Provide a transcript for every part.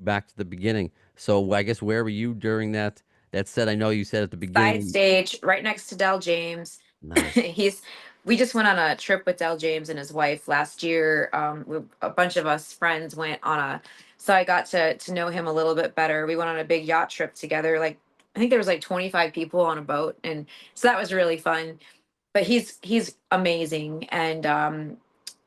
back to the beginning. So I guess where were you during that set? I know you said at the Side beginning. stage, right next to Del James. Nice. He's we just went on a trip with Del James and his wife last year. A bunch of us friends went on a, so I got to know him a little bit better. We went on a big yacht trip together. Like I think there was like 25 people on a boat, and so that was really fun. But he's amazing, and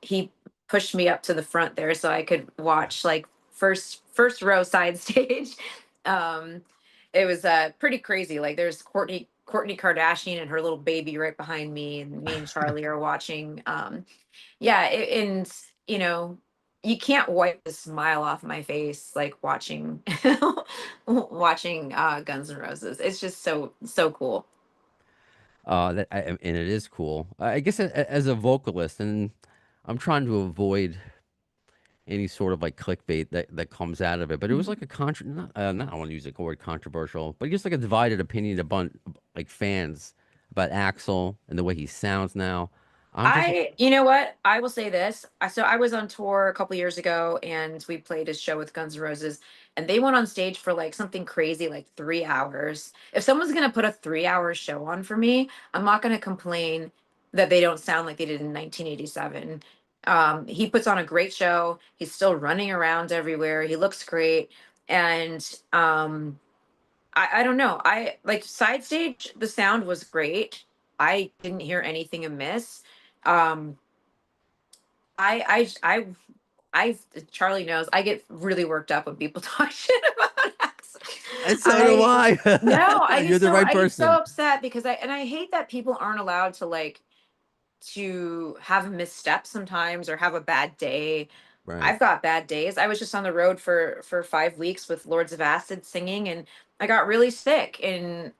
he pushed me up to the front there so I could watch like first row side stage. Um, it was pretty crazy. Like there's Courtney Kardashian and her little baby right behind me, and me and Charlie are watching. Yeah, and you know, you can't wipe the smile off my face like watching watching Guns N' Roses. It's just so cool. And it is cool. I guess as a vocalist, and I'm trying to avoid any sort of like clickbait that comes out of it. But it was like a not I want to use the word controversial, but just like a divided opinion among like fans about Axl and the way he sounds now. I'm just You know what? I will say this. So I was on tour a couple years ago and we played a show with Guns N' Roses and they went on stage for like something crazy, like 3 hours. If someone's going to put a 3 hour show on for me, I'm not going to complain that they don't sound like they did in 1987. He puts on a great show. He's still running around everywhere. He looks great. And, I don't know. I like side stage, the sound was great. I didn't hear anything amiss. Um, I I Charlie knows I get really worked up when people talk shit about X. and so do I no, I. You're the right I get so person. upset because I hate that people aren't allowed to like to have missteps sometimes or have a bad day. Right. I've got bad days. I was just on the road for 5 weeks with Lords of Acid singing, and I got really sick. And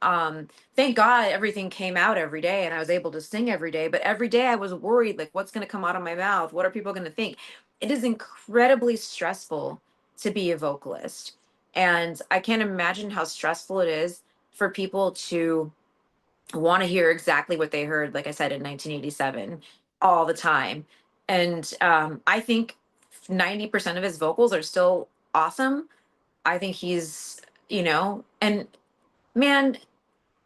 thank God everything came out every day, and I was able to sing every day. But every day I was worried, like, what's going to come out of my mouth? What are people going to think? It is incredibly stressful to be a vocalist, and I can't imagine how stressful it is for people to want to hear exactly what they heard, like I said, in 1987 all the time. And I think 90% of his vocals are still awesome. I think he's, and man,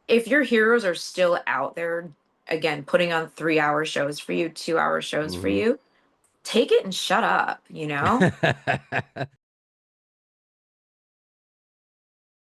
if your heroes are still out there, again, putting on 3 hour shows for you, 2 hour shows for Hmm. you, take it and shut up, you know?